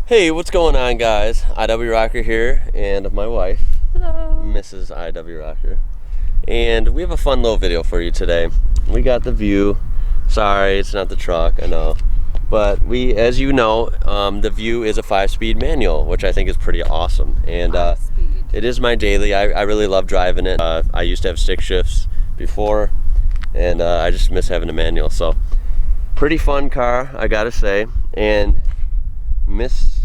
Hey, what's going on, guys? IWrocker here, and my wife, hello, Mrs. IWrocker, and we have a fun little video for you today. We got the View. Sorry, it's not the truck, I know, but we, as you know, the View is a 5-speed manual, which I think is pretty awesome, and it is my daily. I really love driving it. I used to have stick shifts before, and I just miss having a manual. So, pretty fun car, I gotta say, and Miss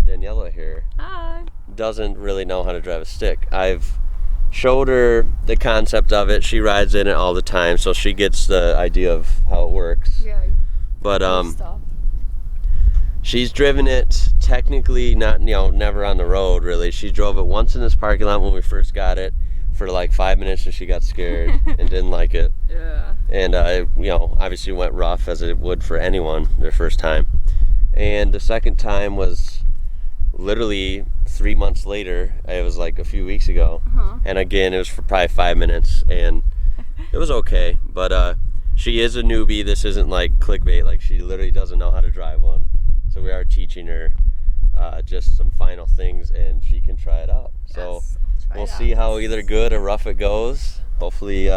Daniela here doesn't really know how to drive a stick. I've showed her the concept of it. She rides in it all the time, so she gets the idea of how it works. Yeah. But she's driven it technically not, never on the road really. She drove it once in this parking lot when we first got it for like 5 minutes, and she got scared and didn't like it. Yeah. And obviously went rough, as it would for anyone their first time. And the second time was literally 3 months later. It was like a few weeks ago. And again, it was for probably 5 minutes, and it was okay. But she is a newbie. This isn't like clickbait. Like, she literally doesn't know how to drive one. So we are teaching her just some final things, and she can try it out. So we'll see how either good or rough it goes. Hopefully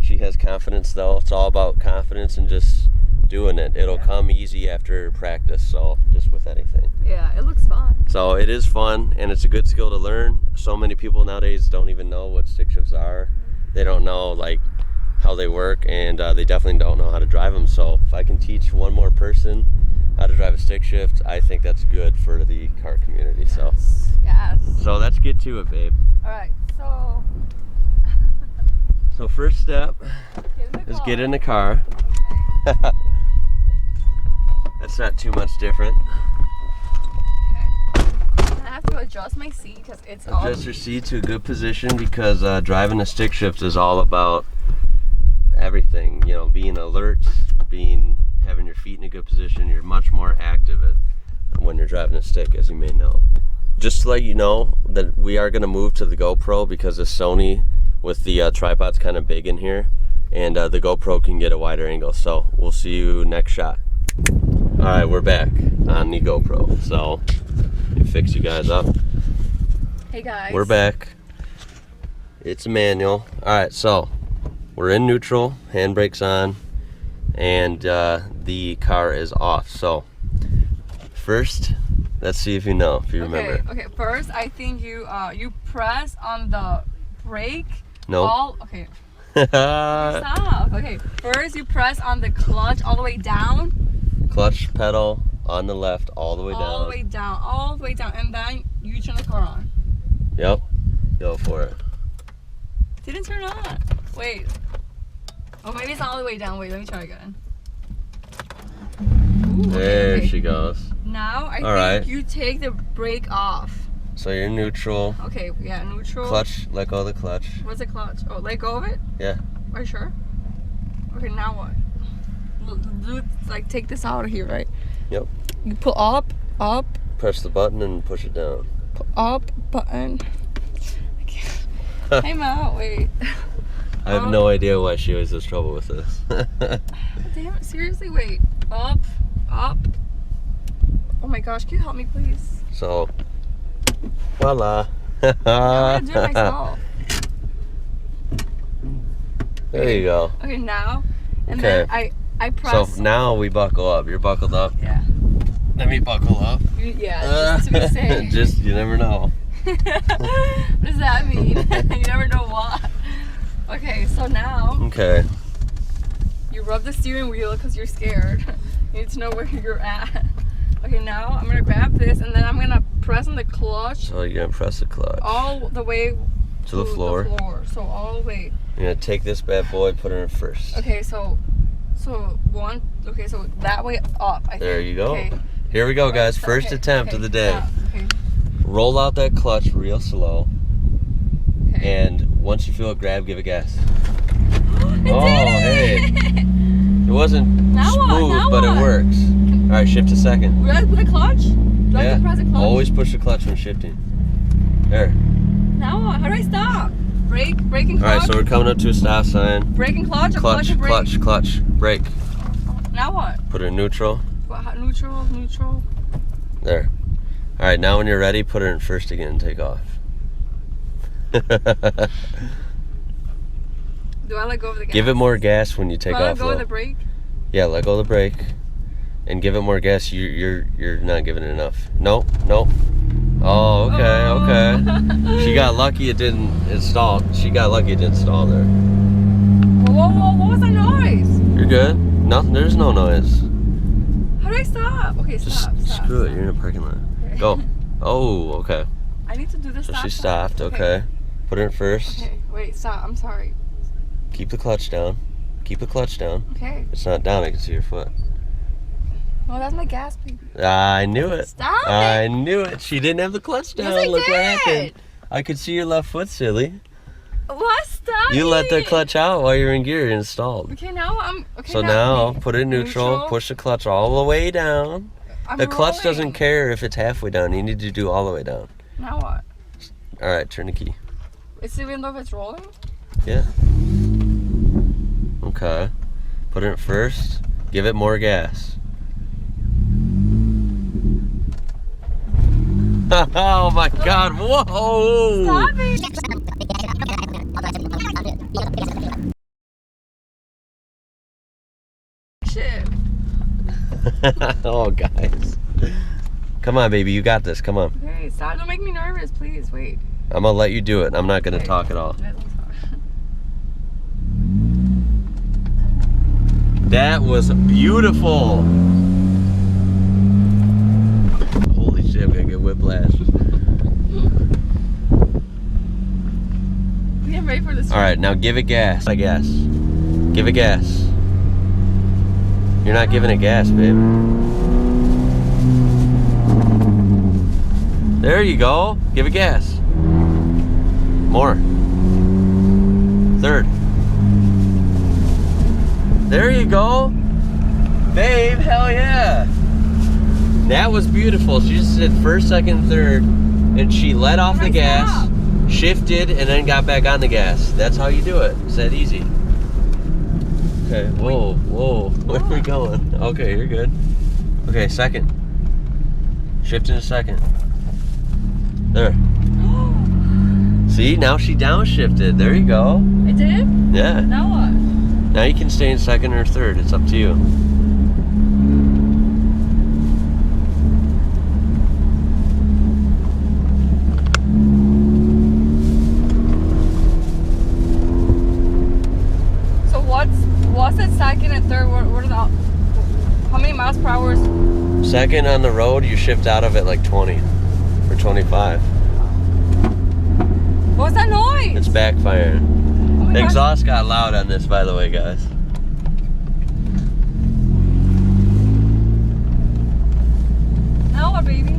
she has confidence, though. It's all about confidence and just doing it. It'll come easy after practice, so just with anything. Yeah, it looks fun. So it is fun, and it's a good skill to learn. So many people nowadays don't even know what stick shifts are. They don't know like how they work, and they definitely don't know how to drive them. So if I can teach one more person how to drive a stick shift, I think that's good for the car community. So so let's get to it, babe. All right, so first step is get in the car. Okay. That's not too much different. Okay. I have to adjust my seat because it's adjust your seat to a good position, because driving a stick shift is all about everything. Being alert, having your feet in a good position. You're much more active when you're driving a stick, as you may know. Just to let you know that we are going to move to the GoPro, because the Sony with the tripod's kind of big in here, and the GoPro can get a wider angle. So we'll see you next shot. All right, we're back on the GoPro. So let me fix you guys up. Hey guys. We're back. It's a manual. All right, so we're in neutral, handbrake's on, and the car is off. So first, let's see if you remember. Okay, first I think you press on the brake. No. Okay. Stop. Okay, first you press on the clutch all the way down. Clutch pedal on the left all the way down. All the way down, and then you turn the car on. Yep. Go for it. Didn't turn on. Wait. Oh, maybe it's not all the way down. Wait, let me try again. Ooh, there she goes. Now I think you take the brake off. So you're neutral. Okay, yeah, neutral. Clutch, let go of the clutch. What's the clutch? Oh, let go of it? Yeah. Are you sure? Okay, now what? Like, take this out of here, right? Yep. You pull up. Press the button and push it down. Pull up, button. I can't. Time out, wait. I have no idea why she always has trouble with this. Damn it, seriously, wait. Up. Oh my gosh, can you help me, please? So, voila. I'm gonna do it myself. There you go. Okay, now, and then I press. So now we buckle up. You're buckled up. Yeah. Let me buckle up. Yeah, just to be safe. Just, you never know. What does that mean? You never know what. Okay, so now. Okay. You rub the steering wheel because you're scared. You need to know where you're at. Okay, now I'm gonna grab this, and then I'm gonna press on the clutch. So you're gonna press the clutch all the way to the floor. So all the way. You're gonna take this bad boy, put it in first. Okay, so one. Okay, so that way up. I think. There you go. Okay. Here we go, guys. First attempt of the day. Yeah, okay. Roll out that clutch real slow. Okay. And once you feel it grab, give it gas. Hey! It wasn't smooth, but it works. All right, shift to second. Do I put the clutch? Do I have to press the clutch? Always push the clutch when shifting. There. Now what? How do I stop? Brake and clutch. All right, so we're coming up to a stop sign. Brake and clutch. Clutch, brake. Now what? Put it in neutral. What? Neutral. There. All right, now when you're ready, put her in first again and take off. Do I let go of the gas? Give it more gas when you take off. Let go of the brake? Yeah, let go of the brake. And give it more gas. You're not giving it enough. Nope. Oh, okay. She got lucky it didn't install. She got lucky it didn't install there. Whoa, what was that noise? You're good? Nothing, there's no noise. How do I stop? Okay, stop. Screw it, you're in a parking lot. Okay. Go. Oh, okay. I need to do this. So she stopped, okay. Put her in first. Okay, wait, stop, I'm sorry. Keep the clutch down. Okay. It's not down, I can see your foot. Well, that's my gas, baby. I knew it. Stop it. I knew it. She didn't have the clutch down. Yes, I Look did. what happened. I could see your left foot, silly. What? Stop You it. let the clutch out while you're in gear installed. Okay, now I'm... Okay, So now put it in neutral, push the clutch all the way down. The clutch doesn't care if it's halfway down. You need to do all the way down. Now what? All right, turn the key. It's even though if it's rolling? Yeah. Okay. Put it in first. Give it more gas. Oh my God! Whoa! Stop it! Shit. Oh, guys. Come on, baby. You got this. Come on. Okay, stop. Don't make me nervous, please. Wait. I'm gonna let you do it. I'm not gonna talk at all. That was beautiful. Holy shit, I'm gonna get whiplash. I'm ready for this. All right, now give it gas. I guess. Give it gas. You're not giving it gas, babe. There you go. Give it gas. More. Third. There you go. Babe, hell yeah. That was beautiful. She just did first, second, third, and she let off the gas, shifted, and then got back on the gas. That's how you do it. It's that easy. Okay, whoa. Where are we going? Okay, you're good. Okay, second. Shift in a second. There. See, now she downshifted. There you go. It did? Yeah. Now what? Now you can stay in second or third. It's up to you. So what's it second and third? What are the... How many miles per hour? Second on the road, you shift out of it like 20 or 25. What's that noise? It's backfiring. Oh The exhaust got loud on this, by the way, guys. Now what, baby?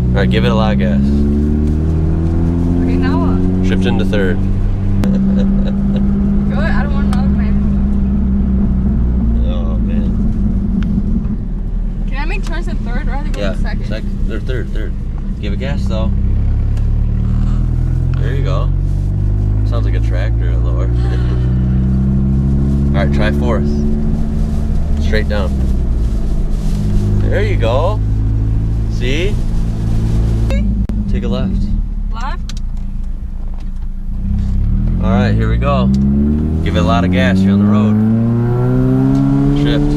All right, give it a lot of gas. Okay, now what? Shift into third. Good, I don't want another man. Oh, man. Can I make turns in third or I have to go in second? Or third. Give it gas, though. There you go. Sounds like a tractor, Lord. All right, try fourth. Straight down. There you go. See? Take a left. Left? All right, here we go. Give it a lot of gas. You're on the road. Shift.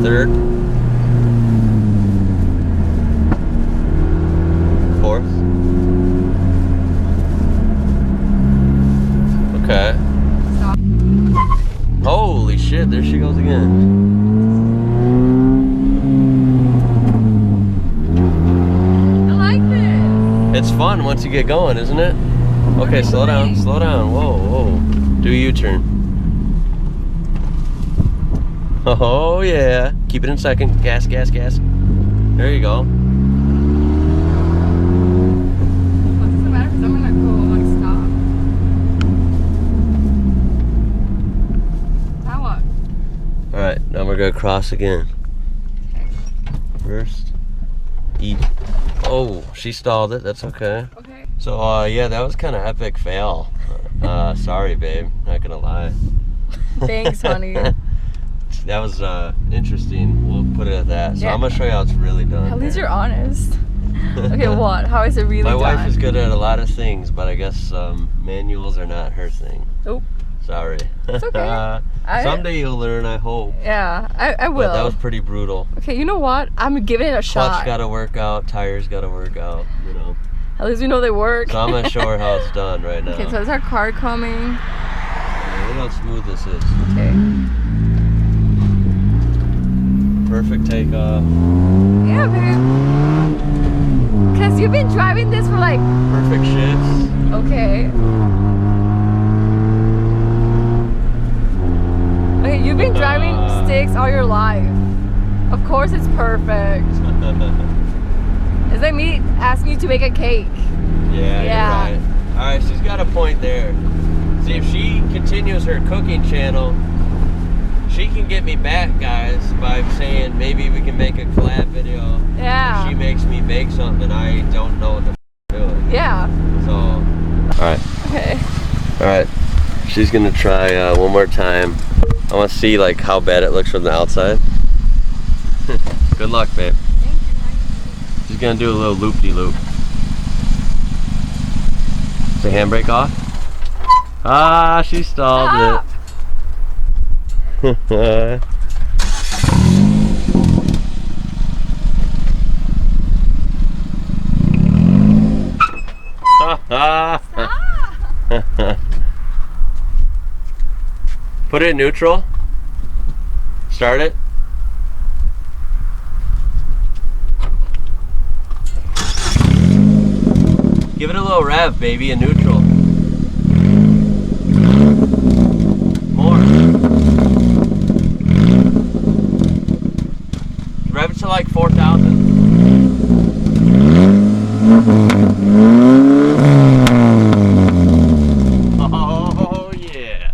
Third. Fourth. Okay. Stop. Holy shit, there she goes again. I like this. It's fun once you get going, isn't it? Okay, slow down. Whoa. Do a U-turn. Oh yeah. Keep it in second. Gas. There you go. What does it matter? Because I'm going to go like stop. Now what? Alright, now we're gonna cross again. Okay. First. Eat. Oh, she stalled it. That's okay. Okay. So, yeah, that was kind of epic fail. Sorry, babe. Not gonna lie. Thanks, honey. that was interesting. We'll put it at that. So Yeah. I'm gonna show you how it's really done. At least you're honest. Okay, what? How is it really My done? wife is good at a lot of things, but I guess manuals are not her thing. Nope. Sorry. It's okay. Someday you'll learn, I hope. Yeah, I will. But that was pretty brutal. Okay, you know what? I'm giving it a shot. Clutch gotta work out, tires gotta work out, you know. At least we know they work. So I'm gonna show her how it's done right now. Okay, so there's our car coming. Look how smooth this is. Okay. Perfect takeoff. Yeah, babe. Cause you've been driving this for like. Perfect shifts. Okay. Okay, you've been driving sticks all your life. Of course it's perfect. It's like me asking you to make a cake. Yeah, you're right. Alright, she's got a point there. See, if she continues her cooking channel, she can get me back, guys, by saying maybe we can make a collab video. Yeah. She makes me bake something I don't know what the doing. Yeah. So, alright. Okay. Alright. She's gonna try one more time. I want to see like how bad it looks from the outside. Good luck, babe. She's gonna do a little loop-de-loop. Is the handbrake off? Ah, she stalled it. Put it in neutral. Start it. Give it a little rev, baby, in neutral. More. Rev it to like 4,000. Oh, yeah.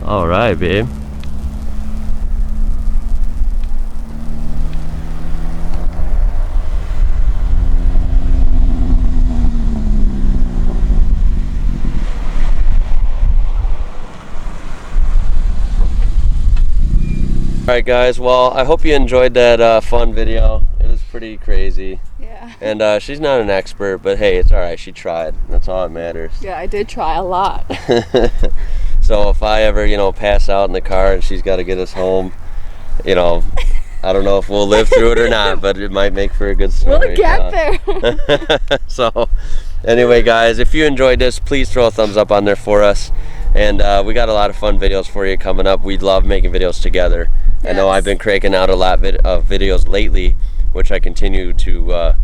All right, babe. Alright guys, well I hope you enjoyed that fun video. It was pretty crazy. Yeah. And she's not an expert, but hey, it's alright, she tried. That's all that matters. Yeah, I did try a lot. So if I ever, pass out in the car and she's got to get us home, I don't know if we'll live through it or not, but it might make for a good story. We'll get there. So anyway guys, if you enjoyed this, please throw a thumbs up on there for us. And we got a lot of fun videos for you coming up. We love making videos together. Yes. I know I've been cranking out a lot of videos lately, which I continue to,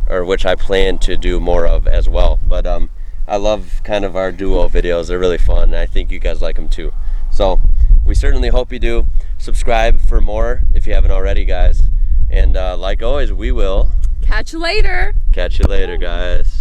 or which I plan to do more of as well. But I love kind of our duo videos. They're really fun, and I think you guys like them too. So we certainly hope you do. Subscribe for more if you haven't already, guys. And like always, we will catch you later. Catch you later, guys.